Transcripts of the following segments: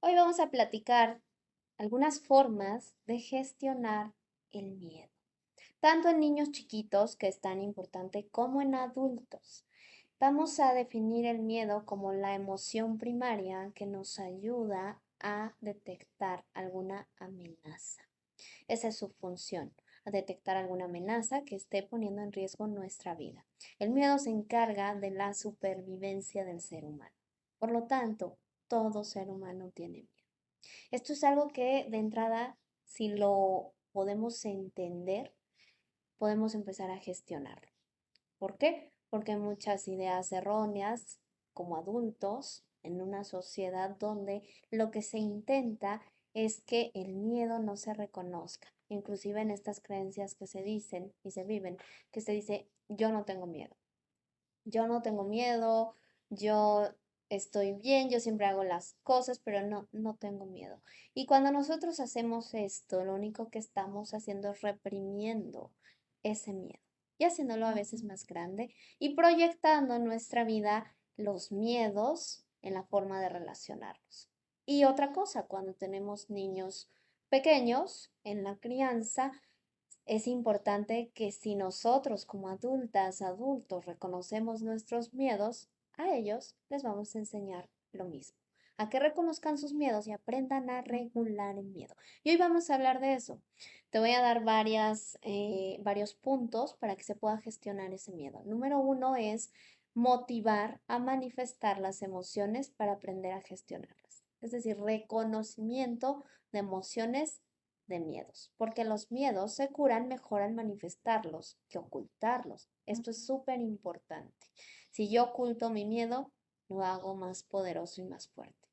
Hoy vamos a platicar algunas formas de gestionar el miedo, tanto en niños chiquitos, que es tan importante, como en adultos. Vamos a definir el miedo como la emoción primaria que nos ayuda a detectar alguna amenaza. Esa es su función, a detectar alguna amenaza que esté poniendo en riesgo nuestra vida. El miedo se encarga de la supervivencia del ser humano. Por lo tanto, todo ser humano tiene miedo. Esto es algo que de entrada, si lo podemos entender, podemos empezar a gestionarlo. ¿Por qué? Porque hay muchas ideas erróneas como adultos en una sociedad donde lo que se intenta es que el miedo no se reconozca. Inclusive en estas creencias que se dicen y se viven, que se dice, yo no tengo miedo. Yo no tengo miedo, yo estoy bien, yo siempre hago las cosas, pero no tengo miedo. Y cuando nosotros hacemos esto, lo único que estamos haciendo es reprimiendo ese miedo y haciéndolo a veces más grande y proyectando en nuestra vida los miedos en la forma de relacionarnos. Y otra cosa, cuando tenemos niños pequeños en la crianza, es importante que si nosotros como adultas, adultos, reconocemos nuestros miedos, a ellos les vamos a enseñar lo mismo, a que reconozcan sus miedos y aprendan a regular el miedo. Y hoy vamos a hablar de eso. Te voy a dar varios puntos para que se pueda gestionar ese miedo. Número uno es motivar a manifestar las emociones para aprender a gestionarlas. Es decir, reconocimiento de emociones de miedos, porque los miedos se curan mejor al manifestarlos que ocultarlos. Esto es súper importante. Si yo oculto mi miedo, lo hago más poderoso y más fuerte.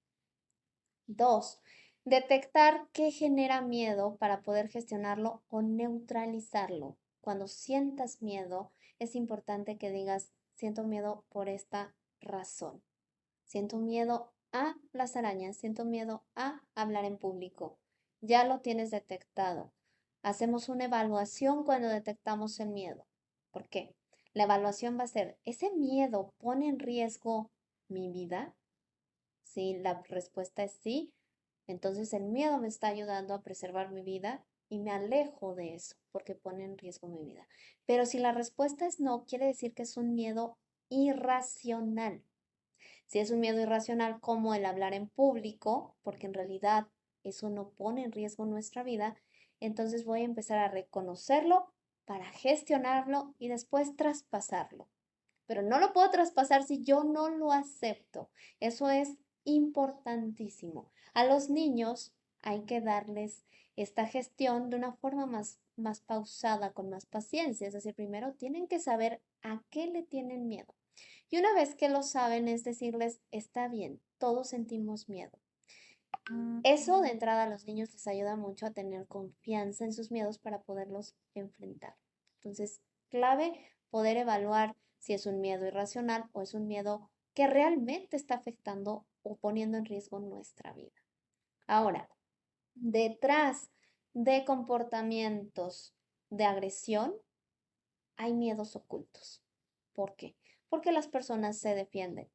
Dos, detectar qué genera miedo para poder gestionarlo o neutralizarlo. Cuando sientas miedo, es importante que digas, siento miedo por esta razón. Siento miedo a las arañas, siento miedo a hablar en público. Ya lo tienes detectado. Hacemos una evaluación cuando detectamos el miedo. ¿Por qué? La evaluación va a ser, ¿ese miedo pone en riesgo mi vida? Si la respuesta es sí, entonces el miedo me está ayudando a preservar mi vida y me alejo de eso porque pone en riesgo mi vida. Pero si la respuesta es no, quiere decir que es un miedo irracional. Si es un miedo irracional como el hablar en público, porque en realidad eso no pone en riesgo nuestra vida, entonces voy a empezar a reconocerlo para gestionarlo y después traspasarlo. Pero no lo puedo traspasar si yo no lo acepto. Eso es importantísimo. A los niños hay que darles esta gestión de una forma más pausada, con más paciencia. Es decir, primero tienen que saber a qué le tienen miedo. Y una vez que lo saben, es decirles, está bien, todos sentimos miedo. Eso de entrada a los niños les ayuda mucho a tener confianza en sus miedos para poderlos enfrentar. Entonces, clave poder evaluar si es un miedo irracional o es un miedo que realmente está afectando o poniendo en riesgo nuestra vida. Ahora, detrás de comportamientos de agresión hay miedos ocultos. ¿Por qué? Porque las personas se defienden.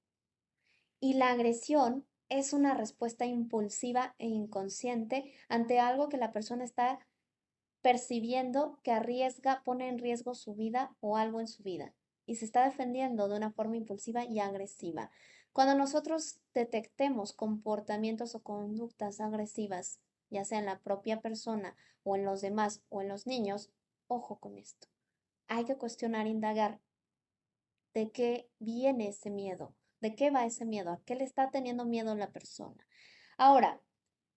Y la agresión es una respuesta impulsiva e inconsciente ante algo que la persona está percibiendo que arriesga, pone en riesgo su vida o algo en su vida. Y se está defendiendo de una forma impulsiva y agresiva. Cuando nosotros detectemos comportamientos o conductas agresivas, ya sea en la propia persona o en los demás o en los niños, ojo con esto. Hay que cuestionar, indagar de qué viene ese miedo, de qué va ese miedo, a qué le está teniendo miedo la persona. Ahora,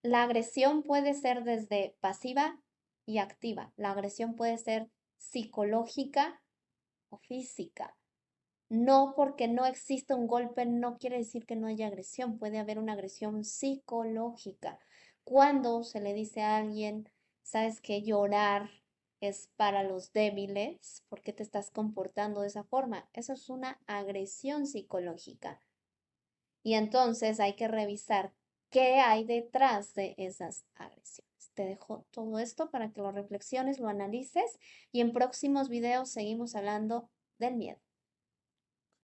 la agresión puede ser desde pasiva y activa. La agresión puede ser psicológica o física. No porque no exista un golpe no quiere decir que no haya agresión. Puede haber una agresión psicológica. Cuando se le dice a alguien, sabes que llorar es para los débiles, ¿por qué te estás comportando de esa forma? Eso es una agresión psicológica. Y entonces hay que revisar qué hay detrás de esas agresiones. Te dejo todo esto para que lo reflexiones, lo analices y en próximos videos seguimos hablando del miedo.